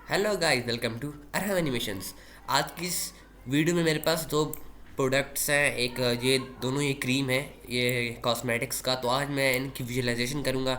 Hello guys, welcome to Arham animations. आज की इस वीडियो में मेरे पास दो प्रोडक्ट्स हैं। एक ये दोनों ये क्रीम है, ये कॉस्मेटिक्स का। तो आज मैं इनकी विजुअलाइजेशन करूँगा।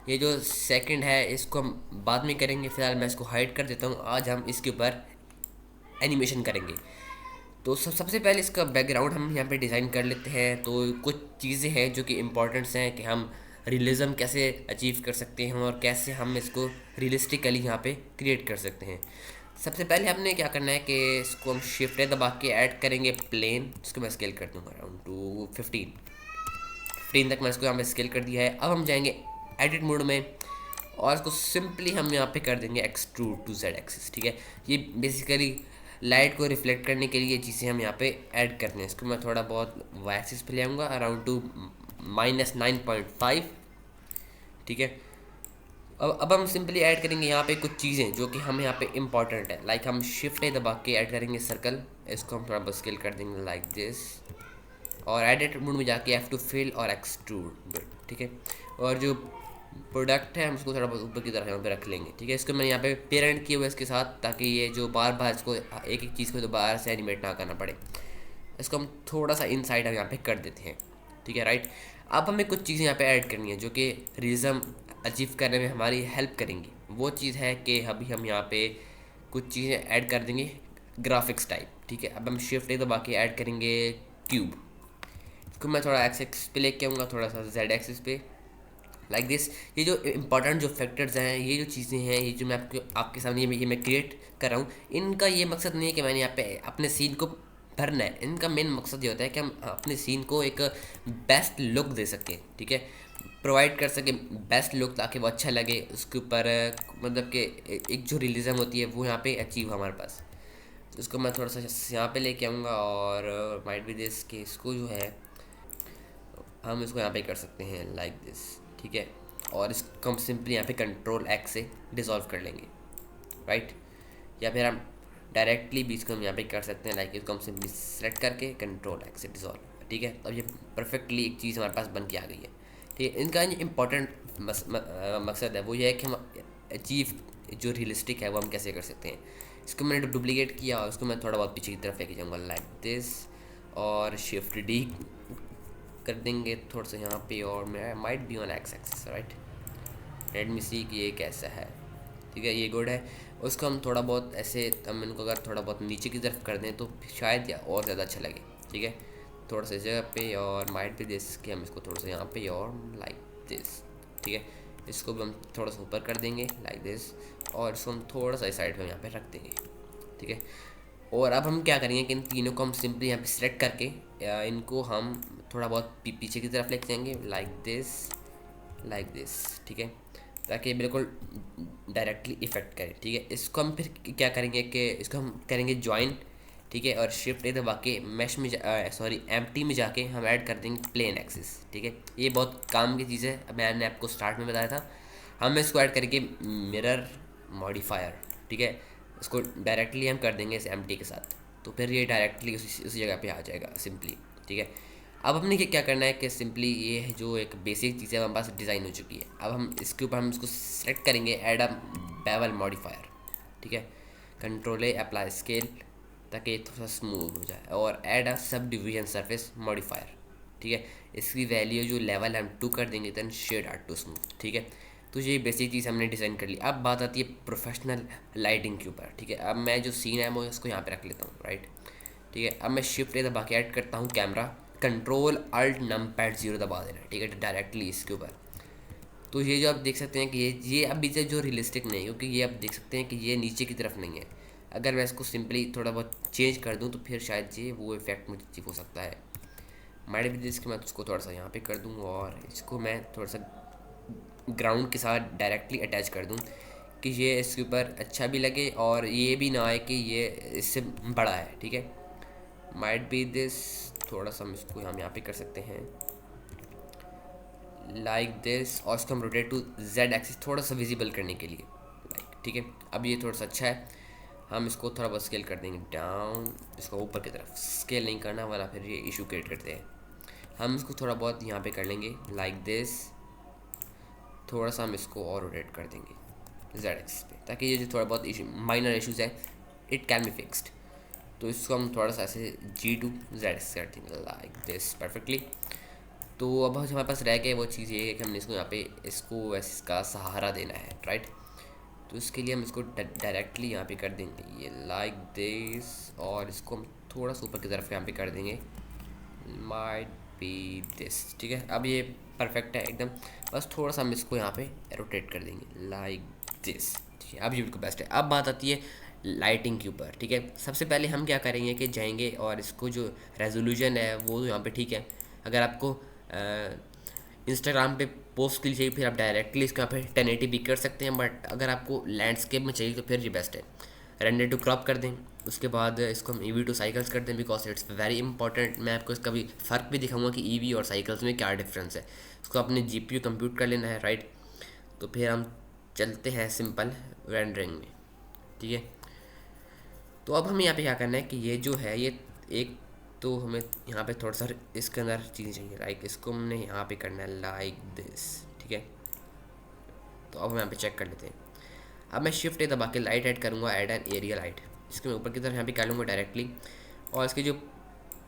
ये जो सेकंड है इसको हम बाद में करेंगे, फिलहाल मैं इसको हाइड कर देता हूँ। आज हम इसके ऊपर एनिमेशन करेंगे। तो सबसे पहले इसका बैकग्राउंड हम यहाँ पे डिज़ाइन कर लेते हैं। तो कुछ चीज़ें हैं जो कि इम्पोर्टेंट्स हैं कि हम रियलिज़म कैसे अचीव कर सकते हैं और कैसे हम इसको रियलिस्टिकली यहाँ पे क्रिएट कर सकते हैं। सबसे पहले हमने क्या करना है कि इसको हम शिफ्ट दबा के ऐड करेंगे प्लेन। इसको मैं स्केल कर दूँगा अराउंड टू 15 तक। मैं इसको यहाँ पे स्केल कर दिया है। अब हम जाएंगे एडिट मोड में और इसको सिंपली हम यहाँ पे कर देंगे एक्सट्रूड टू जेड एक्सिस। ठीक है, ये बेसिकली लाइट को रिफ्लेक्ट करने के लिए चीज़ें हम यहाँ पे ऐड करते हैं। इसको मैं थोड़ा बहुत वाई एक्सिस पे ले आऊँगा अराउंड टू -9.5। ठीक है, अब हम सिंपली ऐड करेंगे यहाँ पे कुछ चीज़ें जो कि हम यहाँ पे इम्पॉर्टेंट है। लाइक हम शिफ्ट दबा के ऐड करेंगे सर्कल। इसको हम थोड़ा बहुत स्केल कर देंगे लाइक दिस। और एडिट मोड में जाके F2 फिल और एक्सट्रूड। ठीक है, और जो प्रोडक्ट है हम उसको थोड़ा बहुत ऊपर की तरफ यहाँ पे रख लेंगे। ठीक है, इसको मैंने यहाँ पे पेरेंट किया हुआ है इसके साथ, ताकि ये जो बार बार इसको एक एक चीज़ को दोबारा से एनिमेट ना करना पड़े। इसको हम थोड़ा सा इनसाइड हम यहाँ पे कर देते हैं। ठीक है, राइट। अब हमें कुछ चीज़ें यहाँ पे ऐड करनी है जो कि रिज्म अचीव करने में हमारी हेल्प करेंगी। वो चीज़ है कि अभी हम यहाँ पे कुछ चीज़ें ऐड कर देंगे ग्राफिक्स टाइप। ठीक है, अब हम शिफ्ट दबा के ऐड करेंगे क्यूब। इसको मैं थोड़ा एक्स एक्सिस पे लेके आऊँगा, थोड़ा सा जेड एक्सिस पे लाइक दिस। ये जो इंपॉर्टेंट जो फैक्टर्स हैं, ये जो चीज़ें हैं, ये जो मैं आपके सामने ये मैं क्रिएट कर रहा हूँ, इनका ये मकसद नहीं है कि मैंने यहाँ पे अपने सीन को भरना है। इनका मेन मकसद ये होता है कि हम अपने सीन को एक बेस्ट लुक दे सकें। ठीक है, प्रोवाइड कर सकें बेस्ट लुक, ताकि वो अच्छा लगे उसके ऊपर। मतलब कि एक जो रियलिज्म होती है वो यहाँ पे अचीव हमारे पास। तो इसको मैं थोड़ा सा यहाँ पे लेके आऊँगा और माइट बी दिस कि इसको जो है हम इसको यहाँ पे कर सकते हैं लाइक दिस। ठीक है, और इसको हम सिंपली यहाँ पे कंट्रोल एक्स से डिसॉल्व कर लेंगे, राइट। या फिर हम डायरेक्टली भी इसको हम यहाँ पे कर सकते हैं, लाइक इसको हम सिंपली सेलेक्ट करके कंट्रोल एक्स से डिसॉल्व। ठीक है, तो ये परफेक्टली एक चीज़ हमारे पास बन के आ गई है। ठीक है, इनका जो इम्पोर्टेंट मकसद है वो ये है कि हम अचीव जो रियलिस्टिक है वो हम कैसे कर सकते हैं। इसको मैंने डुप्लीकेट किया और उसको मैं थोड़ा बहुत पीछे की तरफ लेके जाऊँगा लाइक दिस, और शिफ्ट डी कर देंगे थोड़ा सा यहाँ पे। और मैं might be on X axis, right. Let me see कि ये कैसा है। ठीक है, ये गुड है। उसको हम थोड़ा बहुत ऐसे, हम इनको अगर थोड़ा बहुत नीचे की तरफ कर दें तो शायद या और ज़्यादा अच्छा लगे। ठीक है, थोड़ा सा इस जगह पे और माइट भी दिस कि हम इसको थोड़ा सा यहाँ पे और लाइक दिस। ठीक है, इसको भी हम थोड़ा सा ऊपर कर देंगे लाइक दिस, और इसको हम थोड़ा सा इस साइड में यहाँ पे रख देंगे। ठीक है, और अब हम क्या करेंगे कि इन तीनों को हम सिंपली यहाँ पे सिलेक्ट करके इनको हम थोड़ा बहुत पीछे की तरफ लेके जाएंगे लाइक दिस। ठीक है, ताकि बिल्कुल डायरेक्टली इफेक्ट करे। ठीक है, इसको हम फिर क्या करेंगे कि इसको हम करेंगे ज्वाइन। ठीक है, और शिफ्ट दबा के मैश में सॉरी एम्प्टी में जाके हम ऐड कर देंगे प्लेन एक्सिस। ठीक है, ये बहुत काम की चीज़ है, मैंने आपको स्टार्ट में बताया था। हम इसको ऐड करेंगे मिरर मॉडिफायर। ठीक है, इसको डायरेक्टली हम कर देंगे इस एम्प्टी के साथ, तो फिर ये डायरेक्टली उसी जगह पे आ जाएगा सिंपली। ठीक है, अब हमने क्या करना है कि सिंपली ये है जो एक बेसिक चीज़ है हमारे पास डिज़ाइन हो चुकी है। अब हम इसके ऊपर हम इसको सेलेक्ट करेंगे ऐड अ बेवल मॉडिफायर। ठीक है, कंट्रोल ए अप्लाई स्केल, ताकि ये थोड़ा स्मूथ हो जाए, और ऐड अ सब डिवीजन सरफेस मॉडिफायर। ठीक है, इसकी वैल्यू जो लेवल हम 2 कर देंगे, then shade are too smooth. ठीक है, तो ये बेसिक चीज़ हमने डिज़ाइन कर ली। अब बात आती है प्रोफेशनल लाइटिंग के ऊपर। ठीक है, अब मैं जो सीन है वो इसको यहाँ पे रख लेता हूँ, राइट। ठीक है, अब मैं शिफ्ट दबा के ऐड करता हूँ कैमरा, कंट्रोल अल्ट नंपैड 0 दबा देना। ठीक है, डायरेक्टली इसके ऊपर। तो ये जो आप देख सकते हैं कि ये अभी से जो रियलिस्टिक नहीं है, क्योंकि ये आप देख सकते हैं कि ये नीचे की तरफ नहीं है। अगर मैं इसको सिंपली थोड़ा बहुत चेंज कर दूँ तो फिर शायद ये वो इफेक्ट मुझे अचीव हो सकता है। माइट भी इसके मैं उसको थोड़ा सा यहाँ पे कर दूँ, और इसको मैं थोड़ा सा ग्राउंड के साथ डायरेक्टली अटैच कर दूँ कि ये इसके ऊपर अच्छा भी लगे और ये भी ना आए कि ये इससे बड़ा है। ठीक है, माइट बी दिस, थोड़ा सा हम इसको हम यहाँ पे कर सकते हैं लाइक दिस, और इसको हम रोटेट टू जेड एक्सिस थोड़ा सा विजिबल करने के लिए लाइक। ठीक है, अब ये थोड़ा सा अच्छा है। हम इसको थोड़ा बहुत स्केल कर देंगे डाउन, इसको ऊपर की तरफ स्केल नहीं करना वाला, फिर ये इशू क्रिएट करते हैं। हम इसको थोड़ा बहुत यहाँ पे कर लेंगे लाइक दिस, थोड़ा सा हम इसको और रोटेट कर देंगे जेड एक्सिस पे, ताकि ये जो थोड़ा बहुत माइनर इश्यूज़ है इट कैन बी फिक्स्ड। तो इसको हम थोड़ा सा ऐसे G2Z कर देंगे लाइक दिस परफेक्टली। तो अब हमारे पास रह गया वो चीज़ ये है कि हमने इसको यहाँ पे इसको इसका सहारा देना है, राइट। तो इसके लिए हम इसको डायरेक्टली यहाँ पे कर देंगे ये लाइक दिस, और इसको हम थोड़ा सा ऊपर की तरफ यहाँ पे कर देंगे माइट बी दिस, ठीक है। अब ये परफेक्ट है एकदम, बस थोड़ा सा हम इसको यहाँ पे रोटेट कर देंगे लाइक दिस, ठीक है। अब ये बिल्कुल बेस्ट है। अब बात आती है लाइटिंग के ऊपर, ठीक है। सबसे पहले हम क्या करेंगे कि जाएंगे और इसको जो रेजोल्यूशन है वो यहाँ पे, ठीक है। अगर आपको इंस्टाग्राम पे पोस्ट के लिए चाहिए फिर आप डायरेक्टली इसको यहाँ पे 1080p भी कर सकते हैं, बट अगर आपको लैंडस्केप में चाहिए तो फिर ये बेस्ट है। रेंडर टू क्रॉप कर दें, उसके बाद इसको हम EV टू साइकिल्स कर दें, बिकॉज इट्स वेरी इंपॉर्टेंट। मैं आपको इसका भी फ़र्क भी दिखाऊंगा कि EV और साइकिल्स में क्या डिफरेंस है। इसको अपने GPU कंप्यूट कर लेना है, राइट। तो फिर हम चलते हैं सिंपल रेंडरिंग में, ठीक है। तो अब हमें यहाँ पे क्या करना है कि ये जो है ये एक, तो हमें यहाँ पे थोड़ा सा इसके अंदर चीज़ें चाहिए, लाइक इसको हमने यहाँ पे करना है लाइक दिस, ठीक है। तो अब हम यहाँ पे चेक कर लेते हैं। अब मैं शिफ्ट ए दबा के लाइट ऐड करूँगा, ऐड एन एरिया लाइट। इसके मैं ऊपर की तरफ यहाँ पे कर लूँगा डायरेक्टली, और इसकी जो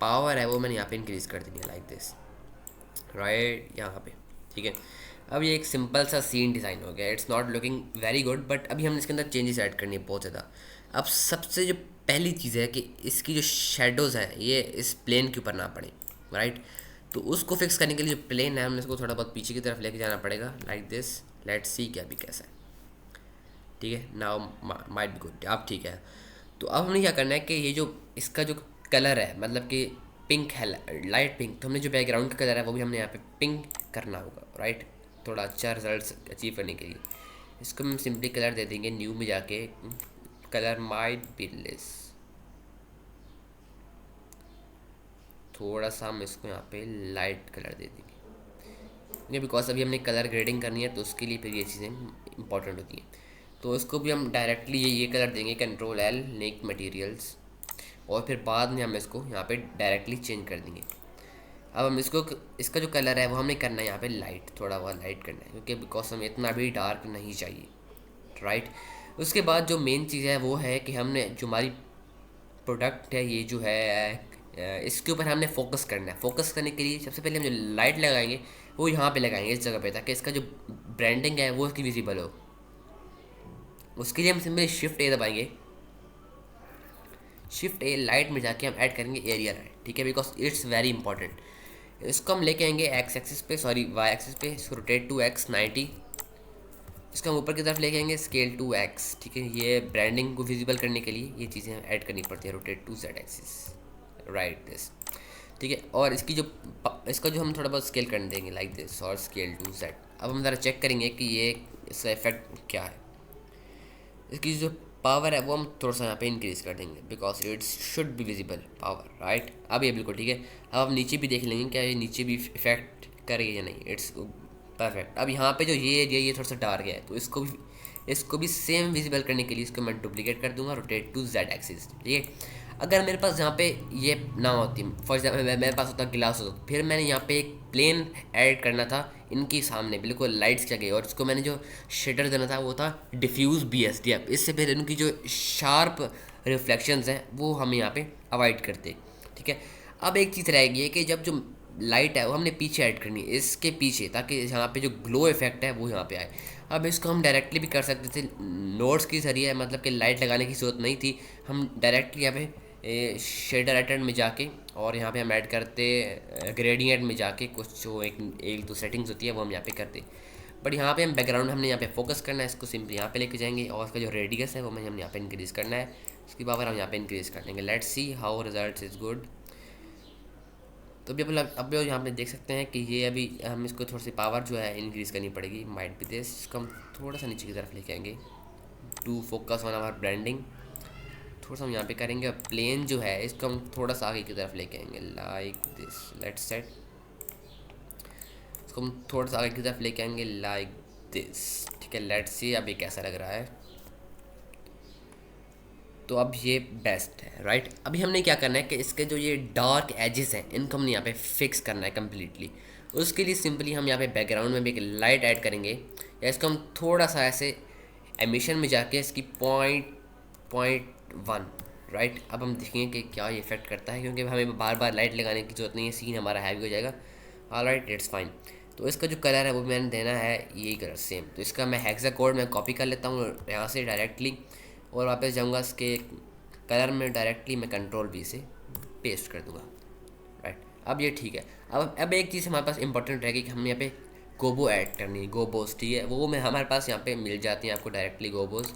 पावर है वो मैंने यहाँ पे इंक्रीज़ कर देनी है लाइक दिस, राइट, यहाँ पे, ठीक है। अब ये एक सिंपल सा सीन डिज़ाइन हो गया, it's not looking very good, but अभी हमने इसके अंदर चेंजेस ऐड करनी है बहुत ज़्यादा। अब सबसे जो पहली चीज़ है कि इसकी जो शेडोज़ हैं ये इस प्लेन के ऊपर ना पड़े, राइट। तो उसको फिक्स करने के लिए जो प्लेन है हमने इसको थोड़ा बहुत पीछे की तरफ लेके जाना पड़ेगा लाइक दिस। लेट्स सी क्या भी कैसा है, ठीक है। नाउ माइट बी गुड, अब ठीक है। तो अब हमने क्या करना है कि ये जो इसका जो कलर है, मतलब कि पिंक है, लाइट पिंक, तो हमने जो बैकग्राउंड का कलर है वो भी हमने यहाँ पे पिंक करना होगा, राइट। थोड़ा अच्छा रिजल्ट अचीव करने के लिए इसको हम सिंपली कलर दे देंगे न्यू में जाके, कलर माइट बी लेस, थोड़ा सा हम इसको यहाँ पे लाइट कलर दे देंगे, बिकॉज अभी हमने कलर ग्रेडिंग करनी है तो उसके लिए फिर ये चीज़ें इंपॉर्टेंट होती हैं। तो इसको भी हम डायरेक्टली ये कलर देंगे, Ctrl+L नेक मटेरियल्स, और फिर बाद में हम इसको यहाँ पे डायरेक्टली चेंज कर देंगे। अब हम इसको, इसका जो कलर है वो हमने करना है यहाँ पे लाइट, थोड़ा बहुत लाइट करना है, क्योंकि बिकॉज हमें इतना भी डार्क नहीं चाहिए, राइट। उसके बाद जो मेन चीज़ है वो है कि हमने जो हमारी प्रोडक्ट है ये जो है इसके ऊपर हमने फोकस करना है। फोकस करने के लिए सबसे पहले हम जो लाइट लगाएंगे वो यहाँ पे लगाएंगे इस जगह पे, ताकि इसका जो ब्रांडिंग है वो इसकी विजिबल हो। उसके लिए हम सिंपली शिफ्ट ए दबाएंगे, शिफ्ट ए लाइट में जाके हम ऐड करेंगे एरिया लाइट, ठीक है, बिकॉज इट्स वेरी इंपॉर्टेंट। इसको हम लेके आएंगे एक्स एक्सिस पे, सॉरी वाई एक्सिस पे, इसको रोटेट टू एक्स 90। इसको हम ऊपर की तरफ लेके आएंगे स्केल टू एक्स, ठीक है। ये ब्रांडिंग को विजिबल करने के लिए ये चीज़ें ऐड करनी पड़ती है, rotate to Z axis, right this, ठीक है। और इसकी जो इसका जो हम थोड़ा बहुत स्केल कर देंगे लाइक दिस, और स्केल टू जेड। अब हम ज़रा चेक करेंगे कि ये इसका इफेक्ट क्या है। इसकी जो पावर है वो हम थोड़ा सा यहाँ पे इंक्रीज़ कर देंगे, because it's should be visible power, right. अब ये बिल्कुल ठीक है। अब हम नीचे भी देख लेंगे क्या ये नीचे भी इफेक्ट करेगी या नहीं, इट्स परफेक्ट। अब यहाँ पे जो ये एरिया ये थोड़ा सा डार्क है, तो इसको भी सेम विजिबल करने के लिए इसको मैं डुप्लीकेट कर दूंगा, रोटेट टू जेड एक्सिस, ठीक है। अगर मेरे पास यहाँ पे ये ना होती, फॉर एग्जाम्पल मेरे पास होता ग्लास होता, फिर मैंने यहाँ पे एक प्लेन ऐड करना था इनके सामने बिल्कुल लाइट्स क्या गई, और इसको मैंने जो शेडर देना था वो था डिफ्यूज़ BSDF। इससे फिर इनकी जो शार्प रिफ्लेक्शंस हैं वो हम यहाँ पे अवॉइड करते, ठीक है। अब एक चीज़ रहेगी है कि जब जो लाइट है वो हमने पीछे ऐड करनी है, इसके पीछे, ताकि यहाँ पे जो ग्लो इफेक्ट है वो यहाँ पे आए। अब इसको हम डायरेक्टली भी कर सकते थे नोड्स के जरिए, मतलब कि लाइट लगाने की ज़रूरत नहीं थी। हम डायरेक्टली यहाँ पे शेडर एडिटर में जाके और यहाँ पे हम ऐड करते ग्रेडियंट में जाके कुछ जो एक दो सेटिंग्स होती है वो हम यहाँ पे करते। बट यहाँ पे हम बैकग्राउंड हमने यहाँ पे फोकस करना है, इसको सिंपली यहाँ पे लेके जाएंगे, और इसका जो रेडियस है वो हमें हम यहाँ पे इंक्रीज़ करना है, उसकी पावर हम यहाँ पे इंक्रीज़ कर देंगे। Let's see how result is good. तो अभी अब यहाँ पे देख सकते हैं कि ये अभी हम इसको थोड़ी सी पावर जो है इंक्रीज़ करनी पड़ेगी, माइट बी दिस। इसको हम थोड़ा सा नीचे की तरफ लेके आएंगे to focus on our branding, थोड़ा सा हम यहाँ पे करेंगे। और प्लेन जो है इसको हम थोड़ा सा आगे की तरफ लेके आएंगे लाइक दिस, लेट्स सेट। इसको हम थोड़ा सा आगे की तरफ लेके आएंगे लाइक दिस, ठीक है। लेट्स सी अब ये कैसा लग रहा है। तो अब ये बेस्ट है, राइट। अभी हमने क्या करना है कि इसके जो ये डार्क एजेस हैं इनको हमने यहाँ पे फिक्स करना है कम्प्लीटली। उसके लिए सिंपली हम यहाँ पे बैकग्राउंड में भी एक लाइट ऐड करेंगे, या इसको हम थोड़ा सा ऐसे एमिशन में जाके इसकी पॉइंट 1, राइट। अब हम देखेंगे कि क्या ये इफेक्ट करता है, क्योंकि हमें बार बार लाइट लगाने की जरूरत नहीं है, सीन हमारा हैवी हो जाएगा। Alright, it's fine. तो इसका जो कलर है वो मैंने देना है यही कलर सेम। तो इसका मैं हेक्सा कोड मैं कॉपी कर लेता हूँ यहाँ से डायरेक्टली, और वापस जाऊँगा इसके कलर में डायरेक्टली मैं कंट्रोल V से पेस्ट कर दूँगा, राइट। अब ये ठीक है। अब एक चीज़ हमारे पास इंपॉर्टेंट रहेगी कि हम यहाँ पे गोबो ऐड करनी है, गोबोस, ठीक है। वो मैं हमारे पास यहाँ पे मिल जाती हैं आपको डायरेक्टली गोबोस।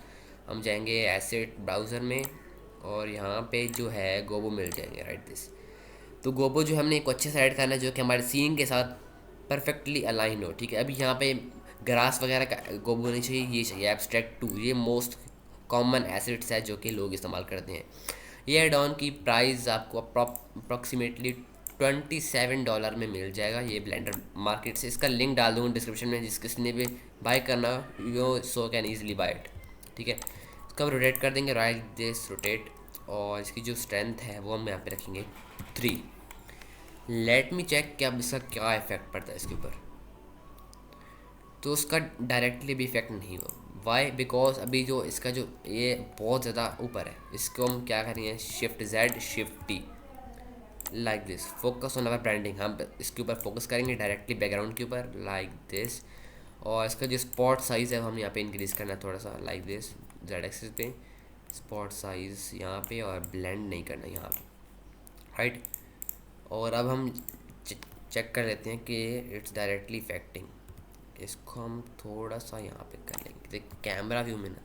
हम जाएंगे एसेट ब्राउज़र में और यहाँ पे जो है गोबो मिल जाएंगे, राइट दिस। तो गोबो जो हमने एक अच्छे से ऐड करना है जो कि हमारे सीन के साथ परफेक्टली अलाइन हो, ठीक है। अभी यहाँ पे ग्रास वगैरह का गोबो नहीं चाहिए, ये चाहिए एब्स्ट्रैक्ट 2। ये मोस्ट कॉमन एसेट्स है जो कि लोग इस्तेमाल करते हैं। ये एड ऑन की प्राइस आपको अप्रॉक्सीमेटली $27 में मिल जाएगा ये ब्लेंडर मार्केट से। इसका लिंक डाल दूँगा डिस्क्रिप्शन में, जिस किसी भी बाय करना you so can easily buy it, ठीक है। इसका हम रोटेट कर देंगे, राइट दिस रोटेट। और इसकी जो स्ट्रेंथ है वो हम यहाँ पे रखेंगे 3। लेट मी चेक कि अब इसका क्या इफेक्ट पड़ता है इसके ऊपर। तो उसका डायरेक्टली भी इफेक्ट नहीं हुआ। वाई? बिकॉज अभी जो इसका जो ये बहुत ज़्यादा ऊपर है, इसको हम क्या करेंगे, shift Z shift T like this. Focus on our branding, हम इसके ऊपर फोकस करेंगे डायरेक्टली बैकग्राउंड के ऊपर लाइक दिस। और इसका जो स्पॉट साइज़ है हम यहाँ पे इंक्रीज़ करना है थोड़ा सा लाइक दिस, Z एक्सिस पे स्पॉट साइज़ यहाँ पे, और ब्लेंड नहीं करना यहाँ पे, राइट। और अब हम चेक कर लेते हैं कि इट्स डायरेक्टली इफेक्टिंग। इसको हम थोड़ा सा यहाँ पे कर लेंगे, देख कैमरा व्यू में ना।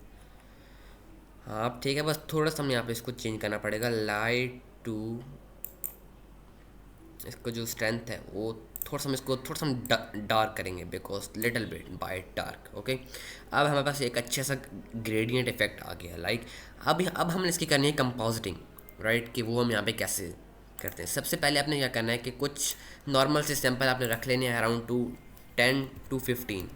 हाँ ठीक है, बस थोड़ा सा हम यहाँ पे इसको चेंज करना पड़ेगा, लाइट टू। इसको जो स्ट्रेंथ है वो थोड़ा सा हम इसको थोड़ा सा हम डार्क करेंगे, because little bit by dark, okay. अब हमारे पास एक अच्छा सा ग्रेडियंट इफेक्ट आ गया, लाइक। अब हमने इसकी करनी है कंपोजिटिंग, राइट। कि वो हम यहाँ पे कैसे करते हैं। सबसे पहले आपने क्या करना है कि कुछ नॉर्मल से सैंपल आपने रख लेने हैं अराउंड 10 to 15,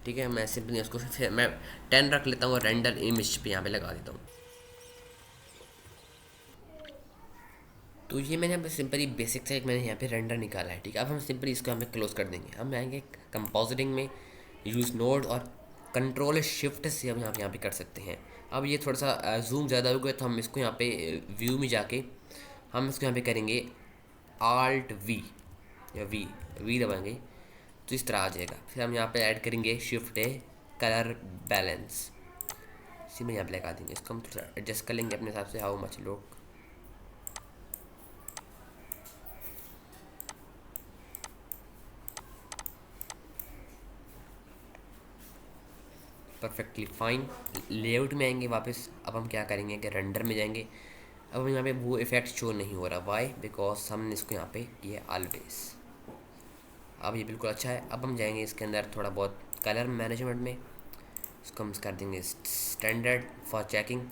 ठीक है। मैं सिंपली उसको फिर मैं 10 रख लेता हूँ और रेंडर इमेज पे यहाँ पे लगा देता हूँ। तो ये मैंने यहाँ पे सिंपली बेसिक से एक मैंने यहाँ पे रेंडर निकाला है, ठीक है। अब हम सिंपली इसको यहाँ पे क्लोज कर देंगे। हम आएंगे कंपोजिटिंग में, यूज़ नोड और कंट्रोल शिफ्ट से हम यहाँ पे कर सकते हैं। अब ये थोड़ा सा जूम ज़्यादा हो गया, तो हम इसको यहाँ पे व्यू में जाके हम इसको यहाँ पे करेंगे Alt V या वी दबाएंगे, तो इस तरह आ जाएगा। फिर हम यहाँ पे ऐड करेंगे शिफ्ट A कलर बैलेंस, इसी में यहाँ पे लगा देंगे। इसको हम थोड़ा एडजस्ट कर लेंगे अपने हिसाब से, हाउ मच लोग। Perfectly fine. लेआउट में आएंगे वापस। अब हम क्या करेंगे कि रेंडर में जाएंगे। अब हम यहाँ पे वो इफेक्ट शो नहीं हो रहा, वाई? बिकॉज हमने इसको यहाँ पे किया ऑलवेज। अब ये बिल्कुल अच्छा है। अब हम जाएंगे इसके अंदर थोड़ा बहुत कलर मैनेजमेंट में, इसको हम कर देंगे स्टैंडर्ड फॉर चेकिंग।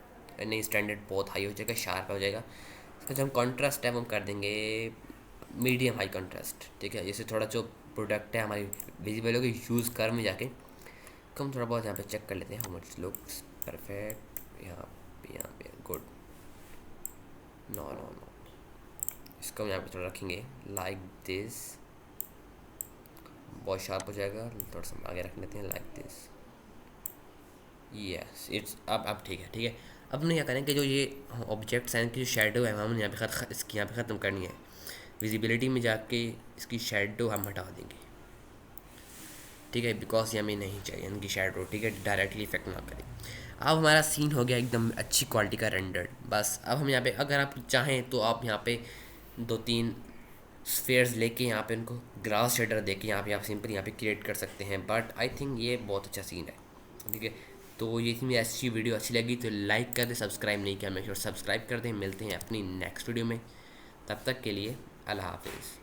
नहीं, स्टैंडर्ड बहुत हाई हो जाएगा, शार्प हो जाएगा। इसका जो हम कॉन्ट्रास्ट है वो हम कर देंगे मीडियम हाई कॉन्ट्रास्ट, ठीक है। जैसे थोड़ा जो प्रोडक्ट है हमारी विजिबल होगी, यूज़ कर में जाके हम थोड़ा बहुत यहाँ पे चेक कर लेते हैं हाउ मच लुक्स परफेक्ट। यहाँ पे गुड। नो नो नो, इसको हम यहाँ पे थोड़ा रखेंगे लाइक दिस, बहुत शार्प हो जाएगा। थोड़ा सा आगे रख लेते हैं लाइक दिस, यस इट्स। अब ठीक है, ठीक है। अब हम क्या करें कि जो ये ऑब्जेक्ट्स हैं, इनकी जो शेडो है हम यहाँ पे इसकी यहाँ पे ख़त्म करनी है। विजिबिलिटी में जाके इसकी शेडो हम हटा देंगे, ठीक है, बिकॉज ये हमें नहीं चाहिए इनकी शेडो, ठीक है, डायरेक्टली इफेक्ट ना करें। अब हमारा सीन हो गया एकदम अच्छी क्वालिटी का रेंडर्ड। बस अब हम यहाँ पे अगर आप चाहें तो आप यहाँ पे 2-3 स्फेयर्स लेके यहाँ पे उनको ग्रास शेडर दे के यहाँ पे आप सिंपल यहाँ पे क्रिएट कर सकते हैं। बट आई थिंक ये बहुत अच्छा सीन है, ठीक है। तो ये थी मेरी अच्छी वीडियो, अच्छी लगी तो लाइक कर दें, सब्सक्राइब नहीं किया मैं सब्सक्राइब कर दें। मिलते हैं अपनी नेक्स्ट वीडियो में, तब तक के लिए अल्लाह हाफिज़।